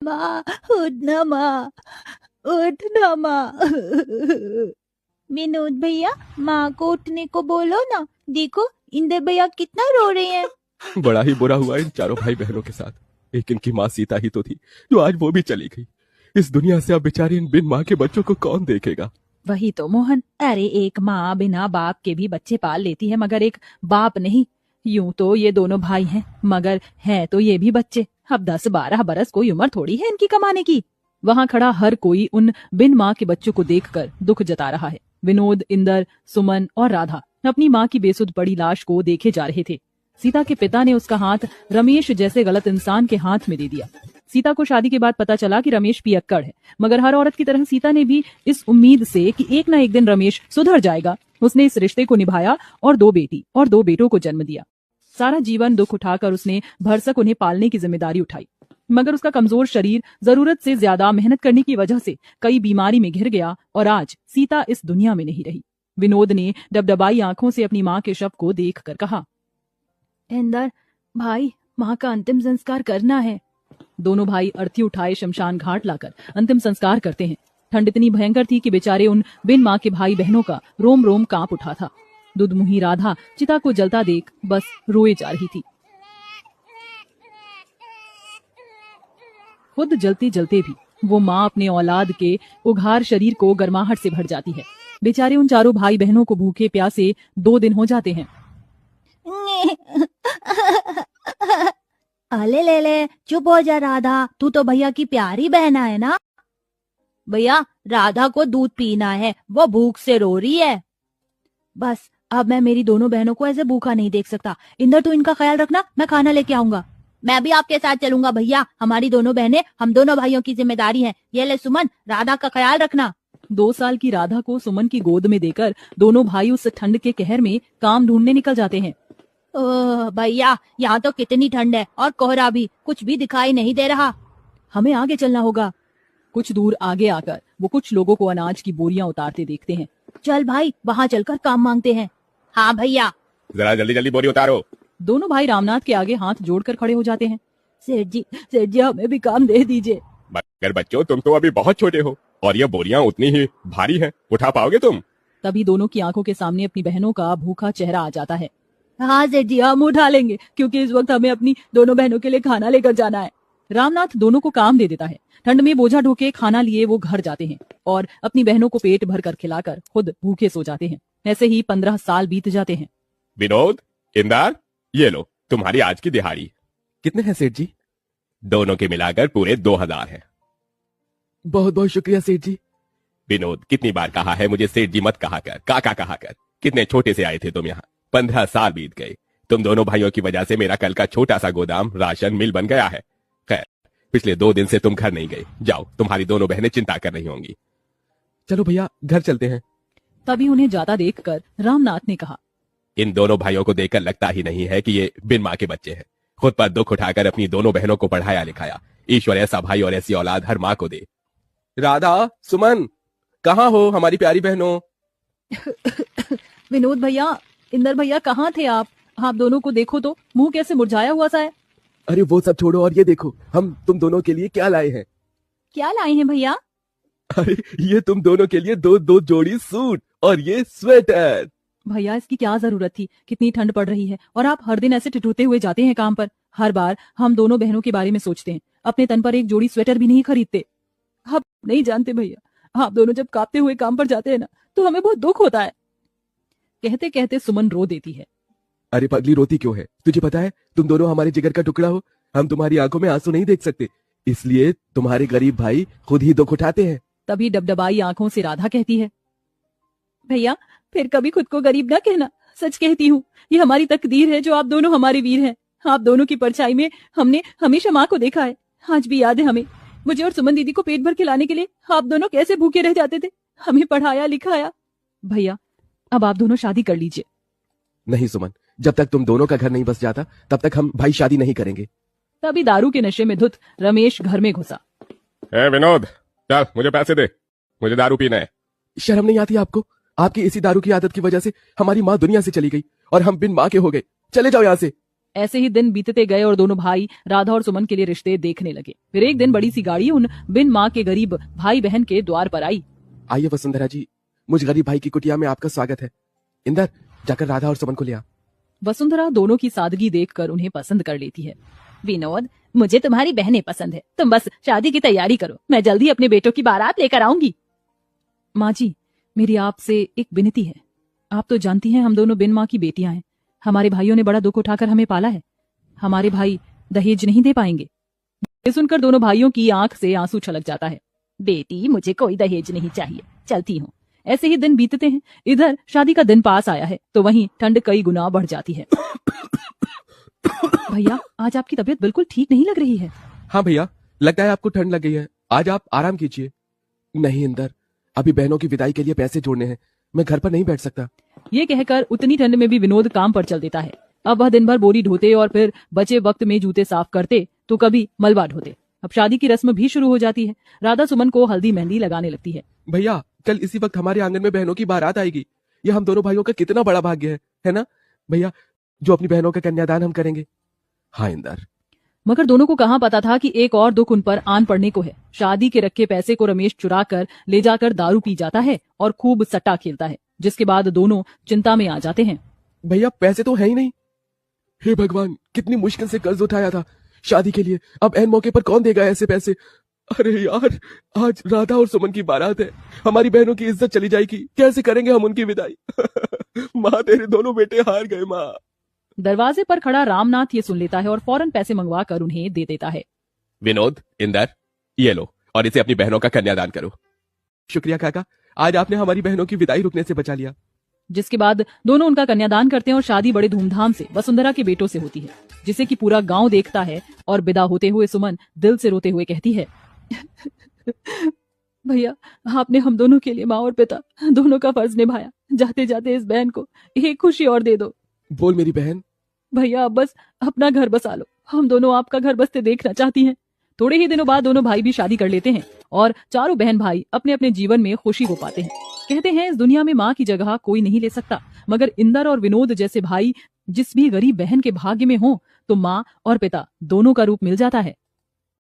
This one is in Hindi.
माँ, उठना माँ, उठना माँ। विनोद भैया, माँ को उठने को बोलो ना। देखो इंदर भैया कितना रो रहे हैं। बड़ा ही बुरा हुआ इन चारों भाई बहनों के साथ। एक इनकी माँ सीता ही तो थी, जो आज वो भी चली गई। इस दुनिया से अब बेचारी इन बिन माँ के बच्चों को कौन देखेगा। वही तो मोहन, अरे एक माँ बिना बाप के भी बच्चे पाल लेती है, मगर एक बाप नहीं। यूं तो ये दोनों भाई हैं, मगर हैं तो ये भी बच्चे। अब 10-12 बरस कोई उम्र थोड़ी है इनकी कमाने की। वहाँ खड़ा हर कोई उन बिन माँ के बच्चों को देखकर दुख जता रहा है। विनोद, इंदर, सुमन और राधा अपनी माँ की बेसुध पड़ी लाश को देखे जा रहे थे। सीता के पिता ने उसका हाथ रमेश जैसे गलत इंसान के हाथ में दे दिया। सीता को शादी के बाद पता चला कि रमेश पियक्कड़ है, मगर हर औरत की तरह सीता ने भी इस उम्मीद से कि एक ना एक दिन रमेश सुधर जाएगा, उसने इस रिश्ते को निभाया और 2 बेटी और 2 बेटों को जन्म दिया। सारा जीवन दुख उठाकर उसने भरसक उन्हें पालने की जिम्मेदारी उठाई, मगर उसका कमजोर शरीर जरूरत से ज्यादा मेहनत करने की वजह से कई बीमारी में घिर गया और आज सीता इस दुनिया में नहीं रही। विनोद ने डबडबाई आंखों से अपनी माँ के शव को देखकर कहा, इंदर भाई, माँ का अंतिम संस्कार करना है। दोनों भाई अर्थी उठाए शमशान घाट लाकर अंतिम संस्कार करते हैं। ठंड इतनी भयंकर थी कि बेचारे उन बिन माँ के भाई बहनों का रोम रोम कांप उठा था। दुधमुही राधा चिता को जलता देख बस रोए जा रही थी। खुद जलते जलते भी वो माँ अपने औलाद के उघार शरीर को गर्माहट से भर जाती है। बेचारे उन चारों भाई बहनों को भूखे प्यासे 2 दिन हो जाते हैं। अले ले ले, चुप हो जा राधा, तू तो भैया की प्यारी बहना है ना। भैया, राधा को दूध पीना है, वो भूख से रो रही है। बस अब मैं मेरी दोनों बहनों को ऐसे भूखा नहीं देख सकता। इंदर, तू इनका ख्याल रखना, मैं खाना लेके आऊंगा। मैं भी आपके साथ चलूंगा भैया, हमारी दोनों बहनें, हम दोनों भाइयों की जिम्मेदारी है। ये ले सुमन, राधा का ख्याल रखना। 2 साल की राधा को सुमन की गोद में देकर दोनों भाई उस ठंड के कहर में काम ढूंढने निकल जाते हैं। ओह भैया, यहाँ तो कितनी ठंड है और कोहरा भी, कुछ भी दिखाई नहीं दे रहा। हमें आगे चलना होगा। कुछ दूर आगे आकर वो कुछ लोगों को अनाज की बोरियां उतारते देखते हैं। चल भाई, वहाँ चलकर काम मांगते हैं। हाँ भैया। जरा जल्दी जल्दी बोरी उतारो। दोनों भाई रामनाथ के आगे हाथ जोड़कर खड़े हो जाते हैं। सेठ जी, हमें भी काम दे दीजिए। मगर बच्चों, तुम तो अभी बहुत छोटे हो और ये बोरियां उतनी ही भारी हैं, उठा पाओगे तुम? तभी दोनों की आंखों के सामने अपनी बहनों का भूखा चेहरा आ जाता है। हाँ सेठ जी, हम उठा लेंगे, क्योंकि इस वक्त हमें अपनी दोनों बहनों के लिए खाना लेकर जाना है। रामनाथ दोनों को काम दे देता है। ठंड में बोझा ढोके खाना लिए वो घर जाते हैं और अपनी बहनों को पेट भर कर खिलाकर खुद भूखे सो जाते हैं। ऐसे ही 15 साल बीत जाते हैं। विनोद, इंदर, ये लो तुम्हारी आज की दिहाड़ी। कितने हैं सेठ जी? दोनों के मिलाकर पूरे 2000 हैं। बहुत बहुत शुक्रिया सेठ जी। विनोद, कितनी बार कहा है मुझे सेठ जी मत कहा कर, काका कहा कर। कितने छोटे से आए थे तुम यहाँ, 15 साल बीत गए। तुम दोनों भाइयों की वजह से मेरा कल का छोटा सा गोदाम राशन मिल बन गया है। खैर, पिछले 2 दिन से तुम घर नहीं गए। जाओ, तुम्हारी दोनों बहनें चिंता कर रही होंगी। चलो भैया, घर चलते हैं। तभी उन्हें जाता देखकर रामनाथ ने कहा, इन दोनों भाइयों को देखकर लगता ही नहीं है कि ये बिन माँ के बच्चे हैं। खुद पर दुख उठाकर अपनी दोनों बहनों को पढ़ाया लिखाया। ईश्वर ऐसा भाई और ऐसी औलाद हर माँ को दे। राधा, सुमन, कहाँ हो हमारी प्यारी बहनों? विनोद भैया, इंदर भैया, कहाँ थे आप? आप दोनों को देखो तो, मुंह कैसे मुरझाया हुआ सा है। अरे वो सब छोड़ो और ये देखो, हम तुम दोनों के लिए क्या लाए हैं। क्या लाए हैं भैया? अरे ये तुम दोनों के लिए 2 जोड़ी सूट और ये स्वेटर। भैया, इसकी क्या जरूरत थी? कितनी ठंड पड़ रही है और आप हर दिन ऐसे ठिठुरते हुए जाते हैं काम पर। हर बार हम दोनों बहनों के बारे में सोचते हैं, अपने तन पर एक जोड़ी स्वेटर भी नहीं खरीदते। आप नहीं जानते भैया, आप दोनों जब कांपते हुए काम पर जाते हैं ना, तो हमें बहुत दुख होता है। कहते कहते सुमन रो देती है। अरे पगली, रोती क्यों है? तुझे पता है तुम दोनों हमारे जिगर का टुकड़ा हो। हम तुम्हारी आंखों में आंसू नहीं देख सकते, इसलिए तुम्हारे गरीब भाई खुद ही दुख उठाते हैं। तभी डबडबाई आंखों से राधा कहती है, भैया फिर कभी खुद को गरीब ना कहना। सच कहती हूँ, ये हमारी तकदीर है जो आप दोनों हमारे वीर हैं। आप दोनों की परछाई में हमने हमेशा माँ को देखा है। आज भी याद है हमें, मुझे और सुमन दीदी को पेट भर खिलाने के लिए आप दोनों कैसे भूखे रह जाते थे, हमें पढ़ाया लिखाया। भैया, अब आप दोनों शादी कर लीजिए। नहीं सुमन, जब तक तुम दोनों का घर नहीं बस जाता तब तक हम भाई शादी नहीं करेंगे। तभी दारू के नशे में धुत रमेश घर में घुसा। विनोद, चल मुझे पैसे दे, मुझे दारू पीना है। शर्म नहीं आती आपको? आपकी इसी दारू की आदत की वजह से हमारी माँ दुनिया से चली गई और हम बिन माँ के हो गए। चले जाओ यहाँ से। ऐसे ही दिन बीतते गए और दोनों भाई राधा और सुमन के लिए रिश्ते देखने लगे। फिर एक दिन बड़ी सी गाड़ी उन बिन माँ के गरीब भाई बहन के द्वार पर आई। आइए वसुंधरा जी, मुझ गरीब भाई की कुटिया में आपका स्वागत है। इंदर, जाकर राधा और सुमन को ले आ। वसुंधरा दोनों की सादगी देखकर उन्हें पसंद कर लेती है। विनोद, मुझे तुम्हारी बहनें पसंद है, तुम बस शादी की तैयारी करो, मैं जल्दी अपने बेटों की बारात लेकर आऊंगी। माँ जी, मेरी आपसे एक विनती है। आप तो जानती हैं हम दोनों बिन माँ की बेटियां हैं। हमारे भाइयों ने बड़ा दुख उठाकर हमें पाला है। हमारे भाई दहेज नहीं दे पाएंगे। ये सुनकर दोनों भाइयों की आंख से आंसू छलक जाता है। बेटी, मुझे कोई दहेज नहीं चाहिए, चलती हूँ। ऐसे ही दिन बीतते हैं। इधर शादी का दिन पास आया है तो वहीं ठंड कई गुना बढ़ जाती है। भैया, आज आपकी तबीयत बिल्कुल ठीक नहीं लग रही है। हाँ भैया, लगता है आपको ठंड लग गई है, आज आप आराम कीजिए। नहीं इंदर, अभी बहनों की विदाई के लिए पैसे जोड़ने हैं, मैं घर पर नहीं बैठ सकता। ये कहकर उतनी ठंड में भी विनोद काम पर चल देता है। अब वह दिन भर बोरी ढोते और फिर बचे वक्त में जूते साफ करते तो कभी मलबा ढोते। अब शादी की रस्म भी शुरू हो जाती है। राधा सुमन को हल्दी मेहंदी लगाने लगती है। भैया, कल इसी वक्त हमारे आंगन में बहनों की बारात आएगी। ये हम दोनों भाइयों का कितना बड़ा भाग्य है ना भैया, जो अपनी बहनों का कन्यादान हम करेंगे। हाँ इंदर। मगर दोनों को कहाँ पता था कि एक और दुख उन पर आन पड़ने को है। शादी के रखे पैसे को रमेश चुरा कर ले जाकर दारू पी जाता है और खूब सट्टा खेलता है, जिसके बाद दोनों चिंता में आ जाते हैं। भैया, पैसे तो है ही नहीं। हे भगवान, कितनी मुश्किल से कर्ज उठाया था शादी के लिए, अब ऐन मौके पर कौन देगा ऐसे पैसे। अरे यार, आज राधा और सुमन की बारात है, हमारी बहनों की इज्जत चली जाएगी, कैसे करेंगे हम उनकी विदाई। माँ, तेरे दोनों बेटे हार गए माँ। दरवाजे पर खड़ा रामनाथ ये सुन लेता है और फौरन पैसे मंगवा कर उन्हें दे देता है। विनोद, इंदर, ये लो और इसे अपनी बहनों का कन्यादान करो। शुक्रिया काका, आज आपने हमारी बहनों की विदाई रुकने से बचा लिया। जिसके बाद दोनों उनका कन्यादान करते हैं और शादी बड़े धूमधाम से वसुंधरा के बेटों से होती है, जिसे कि पूरा गांव देखता है। और विदा होते हुए सुमन दिल से रोते हुए कहती है, भैया, आपने हम दोनों के लिए माँ और पिता दोनों का फर्ज निभाया। जाते जाते इस बहन को एक खुशी और दे दो। बोल मेरी बहन। भैया, अब बस अपना घर बसा लो, हम दोनों आपका घर बसते देखना चाहती हैं। थोड़े ही दिनों बाद दोनों भाई भी शादी कर लेते हैं और चारों बहन भाई अपने अपने जीवन में खुशी हो पाते हैं। कहते हैं इस दुनिया में माँ की जगह कोई नहीं ले सकता, मगर इंदर और विनोद जैसे भाई जिस भी गरीब बहन के भाग्य में हो तो माँ और पिता दोनों का रूप मिल जाता है।